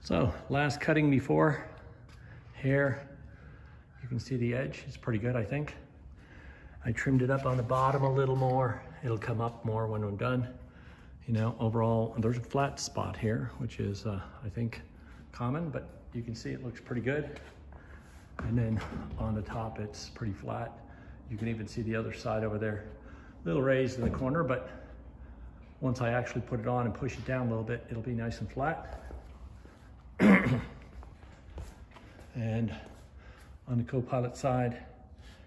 So last cutting before here, you can see the edge. It's pretty good, I think. I trimmed it up on the bottom a little more. It'll come up more when I'm done. You know, overall, there's a flat spot here, which is, I think, common, but you can see it looks pretty good. And then on the top, it's pretty flat. You can even see the other side over there. A little raised in the corner, but once I actually put it on and push it down a little bit, it'll be nice and flat. And on the co-pilot side,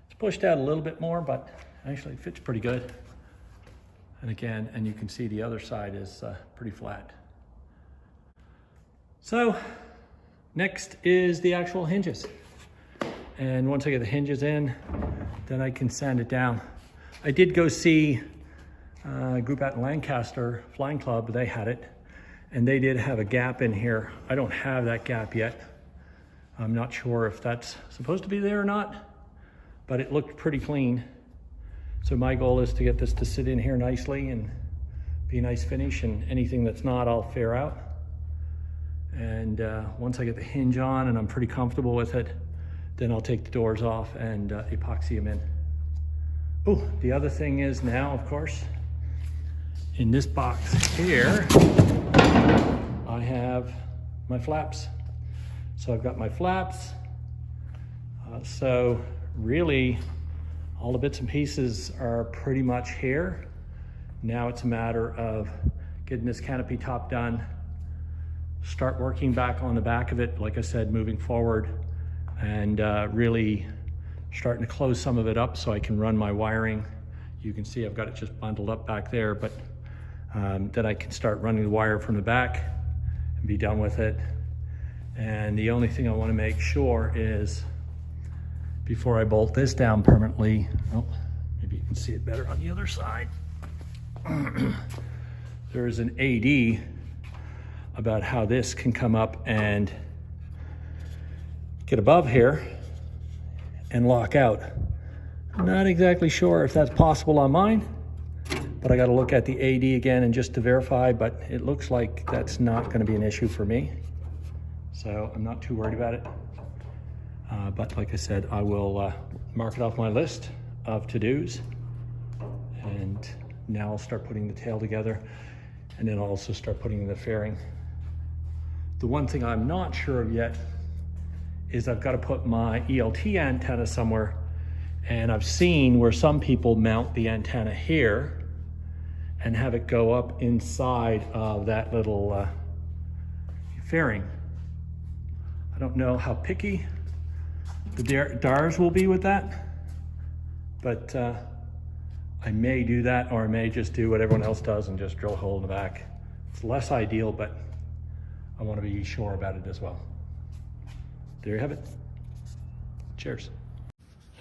it's pushed out a little bit more, but actually it fits pretty good. And again, and you can see the other side is pretty flat. So next is the actual hinges. And once I get the hinges in, then I can sand it down. I did go see a group out in Lancaster, Flying Club, they had it. And they did have a gap in here. I don't have that gap yet. I'm not sure if that's supposed to be there or not, but it looked pretty clean. So my goal is to get this to sit in here nicely and be a nice finish, and anything that's not, I'll fair out. And once I get the hinge on and I'm pretty comfortable with it, then I'll take the doors off and epoxy them in. Oh, the other thing is now, of course, in this box here, I have my flaps. So I've got my flaps. So really, all the bits and pieces are pretty much here. Now it's a matter of getting this canopy top done, start working back on the back of it, like I said, moving forward, and really starting to close some of it up so I can run my wiring. You can see I've got it just bundled up back there, but then I can start running the wire from the back and be done with it. And the only thing I want to make sure is, before I bolt this down permanently, oh, maybe you can see it better on the other side. There's an AD about how this can come up and get above here and lock out. I'm not exactly sure if that's possible on mine, but I got to look at the AD again and just to verify, but it looks like that's not going to be an issue for me. So I'm not too worried about it. But like I said, I will mark it off my list of to-dos. And now I'll start putting the tail together, and then I'll also start putting the fairing. The one thing I'm not sure of yet is I've got to put my ELT antenna somewhere. And I've seen where some people mount the antenna here and have it go up inside of that little fairing. I don't know how picky the DARs will be with that, but I may do that, or I may just do what everyone else does and just drill a hole in the back. It's less ideal, but I want to be sure about it as well. There you have it. Cheers.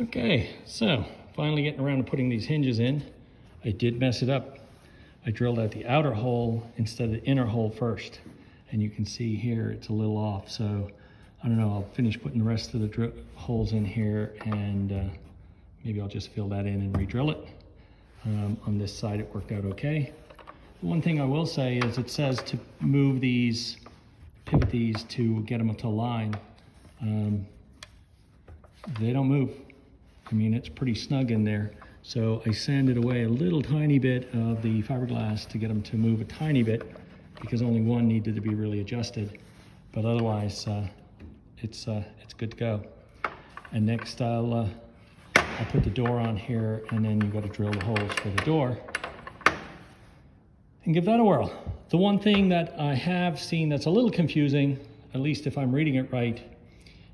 Okay, so finally getting around to putting these hinges in. I did mess it up. I drilled out the outer hole instead of the inner hole first. And you can see here it's a little off, so I don't know, I'll finish putting the rest of the holes in here, and maybe I'll just fill that in and re-drill it. On this side it worked out okay. One thing I will say is it says to move these, pivot these to get them to line. They don't move. I mean, it's pretty snug in there. So I sanded away a little tiny bit of the fiberglass to get them to move a tiny bit, because only one needed to be really adjusted. But otherwise, it's good to go. And next I'll put the door on here, and then you've got to drill the holes for the door and give that a whirl. The one thing that I have seen that's a little confusing, at least if I'm reading it right,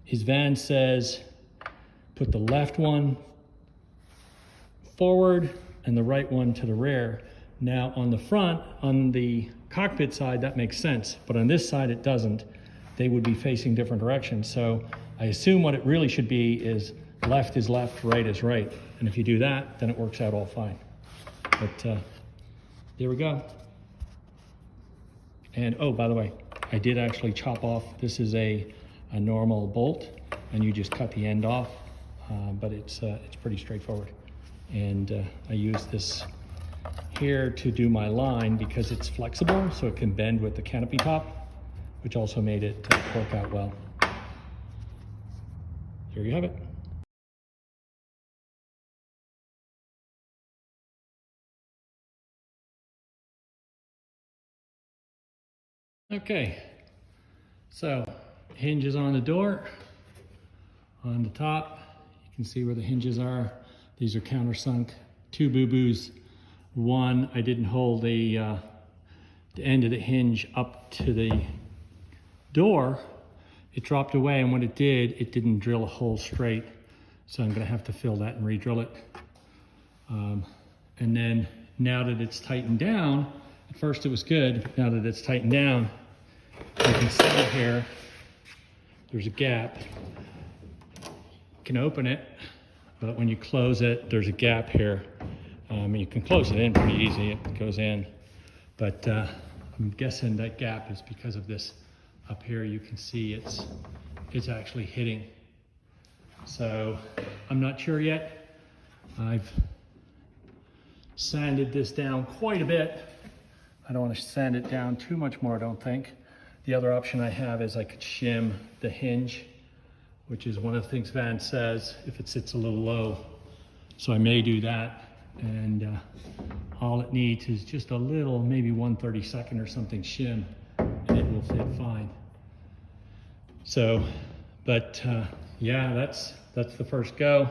is Van says put the left one forward and the right one to the rear. Now on the front, on the cockpit side, that makes sense, but on this side it doesn't. They would be facing different directions. So I assume what it really should be is left is left, right is right. And if you do that, then it works out all fine. But there we go. And oh, by the way, I did actually chop off, this is a normal bolt, and you just cut the end off, but it's pretty straightforward. And I use this here to do my line because it's flexible, so it can bend with the canopy top. which also made it work out well. Here you have it. Okay, so hinges on the door. On the top, you can see where the hinges are. These are countersunk, 2 boo-boos. One, I didn't hold the end of the hinge up to the door. It dropped away, and when it did, it didn't drill a hole straight. So I'm gonna have to fill that and re-drill it. And then now that it's tightened down, at first it was good, but now that it's tightened down, you can see here, there's a gap. You can open it, but when you close it, there's a gap here. You can close it in pretty easy, it goes in. But I'm guessing that gap is because of this up here. You can see it's actually hitting. So I'm not sure yet. I've sanded this down quite a bit. I don't want to sand it down too much more, I don't think. The other option I have is I could shim the hinge, which is one of the things Van says if it sits a little low. So I may do that, and all it needs is just a little, maybe 1/32 or something shim, and it will fit fine. So, but yeah, that's the first go.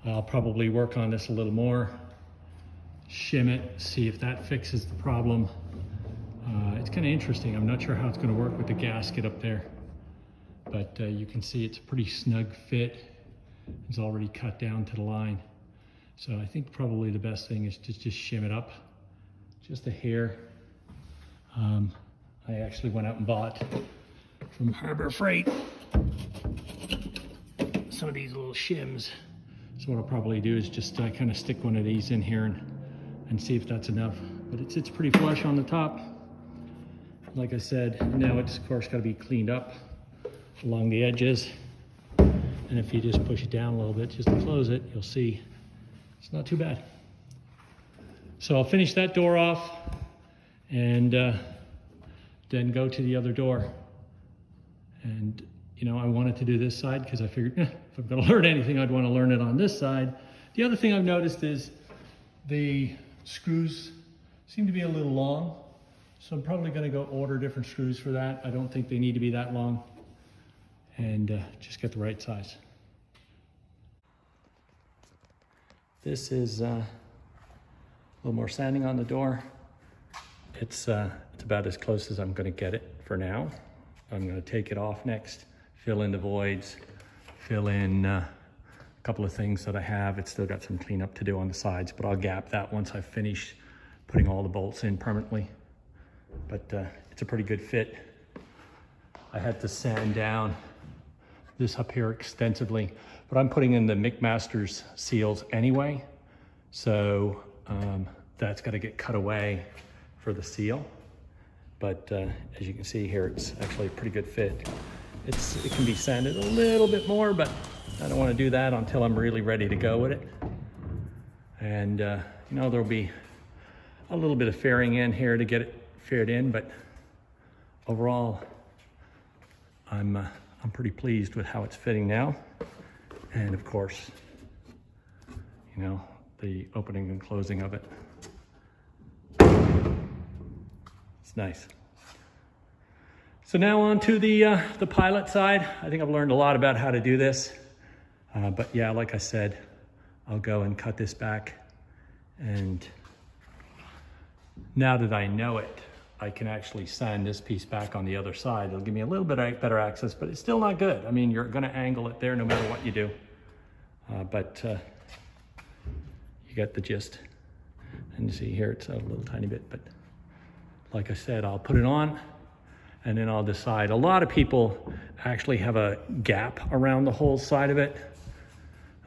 I'll probably work on this a little more, shim it, see if that fixes the problem. It's kind of interesting. I'm not sure how it's going to work with the gasket up there, but you can see it's a pretty snug fit. It's already cut down to the line. So I think probably the best thing is to just shim it up just a hair. I actually went out and bought from Harbor Freight some of these little shims. So what I'll probably do is just kind of stick one of these in here and see if that's enough. But it sits pretty flush on the top. Like I said, now it's of course got to be cleaned up along the edges. And if you just push it down a little bit, just to close it, you'll see it's not too bad. So I'll finish that door off and then go to the other door. And you know, I wanted to do this side because I figured if I'm going to learn anything, I'd want to learn it on this side. The other thing I've noticed is the screws seem to be a little long. So I'm probably going to go order different screws for that. I don't think they need to be that long, and just get the right size. This is a little more sanding on the door. It's about as close as I'm going to get it for now. I'm going to take it off next, fill in the voids, fill in a couple of things that I have. It's still got some cleanup to do on the sides, but I'll gap that once I finish putting all the bolts in permanently. But it's a pretty good fit. I had to sand down this up here extensively, but I'm putting in the McMaster's seals anyway. So that's got to get cut away for the seal. But as you can see here, it's actually a pretty good fit. It can be sanded a little bit more, but I don't want to do that until I'm really ready to go with it. And you know, there'll be a little bit of fairing in here to get it fitted in, but overall, I'm pretty pleased with how it's fitting now. And of course, you know, the opening and closing of it. It's nice. So now on to the pilot side. I think I've learned a lot about how to do this. But yeah, like I said, I'll go and cut this back. And now that I know it, I can actually sand this piece back on the other side. It'll give me a little bit better access, but it's still not good. I mean, you're gonna angle it there no matter what you do. But you get the gist. And you see here, it's a little tiny bit, but like I said, I'll put it on and then I'll decide. A lot of people actually have a gap around the whole side of it.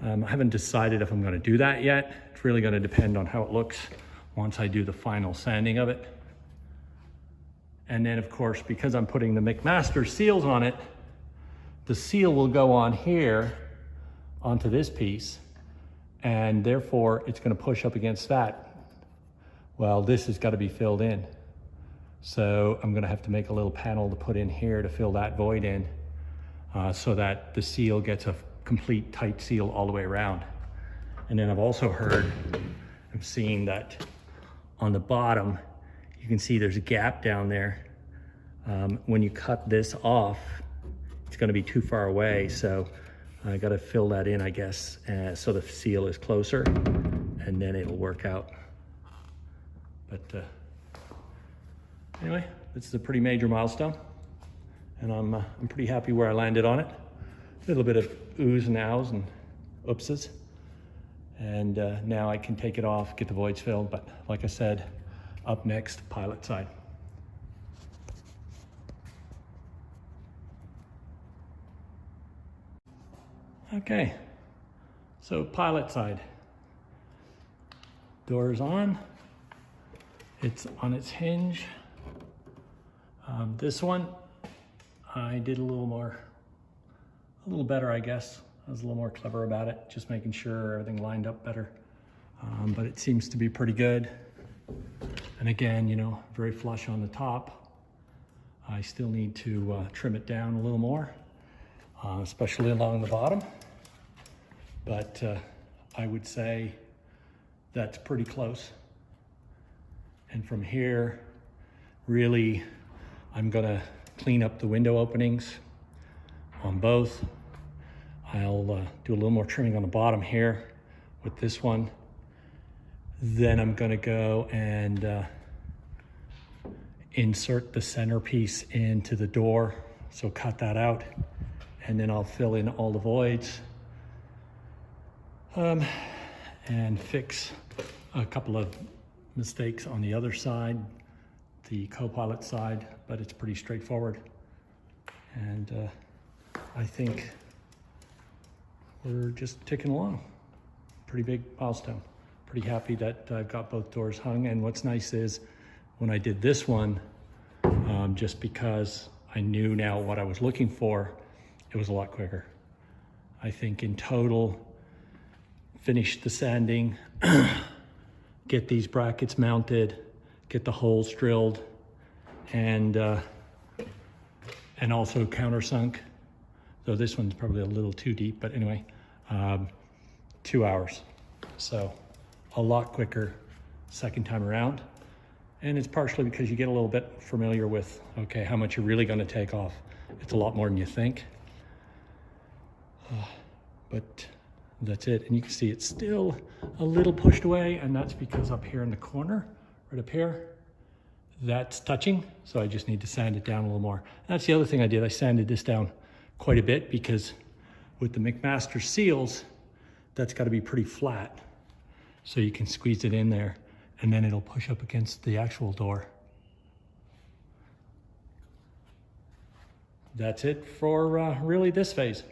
I haven't decided if I'm gonna do that yet. It's really gonna depend on how it looks once I do the final sanding of it. And then of course, because I'm putting the McMaster seals on it, the seal will go on here onto this piece, and therefore it's gonna push up against that. Well, this has gotta be filled in. So I'm gonna have to make a little panel to put in here to fill that void in so that the seal gets a complete tight seal all the way around. And then I've also heard, I'm seeing that on the bottom, you can see there's a gap down there. When you cut this off, it's gonna be too far away. So I gotta fill that in, I guess, so the seal is closer, and then it'll work out. But anyway, this is a pretty major milestone, and I'm pretty happy where I landed on it. A little bit of oohs and ahs and oopses. And now I can take it off, get the voids filled, but like I said, up next, pilot side. Okay, so pilot side. Door's on. It's on its hinge. This one, I did a little better, I guess. I was a little more clever about it, just making sure everything lined up better. But it seems to be pretty good. And again, you know, very flush on the top. I still need to trim it down a little more, especially along the bottom. But I would say that's pretty close. And from here, really, I'm gonna clean up the window openings on both. I'll do a little more trimming on the bottom here with this one. Then I'm gonna go and insert the centerpiece into the door. So cut that out, and then I'll fill in all the voids and fix a couple of mistakes on the other side, the co-pilot side, but it's pretty straightforward. And I think we're just ticking along. Pretty big milestone. Pretty happy that I've got both doors hung. And what's nice is when I did this one, just because I knew now what I was looking for, it was a lot quicker. I think in total, finish the sanding, get these brackets mounted, get the holes drilled, and also countersunk. So this one's probably a little too deep, but anyway, 2 hours. So a lot quicker second time around. And it's partially because you get a little bit familiar with, okay, how much you're really gonna take off. It's a lot more than you think. But that's it. And you can see it's still a little pushed away, and that's because up here in the corner, right up here, that's touching. So I just need to sand it down a little more. That's the other thing I did. I sanded this down quite a bit because with the McMaster seals, that's got to be pretty flat. So you can squeeze it in there, and then it'll push up against the actual door. That's it for really this phase.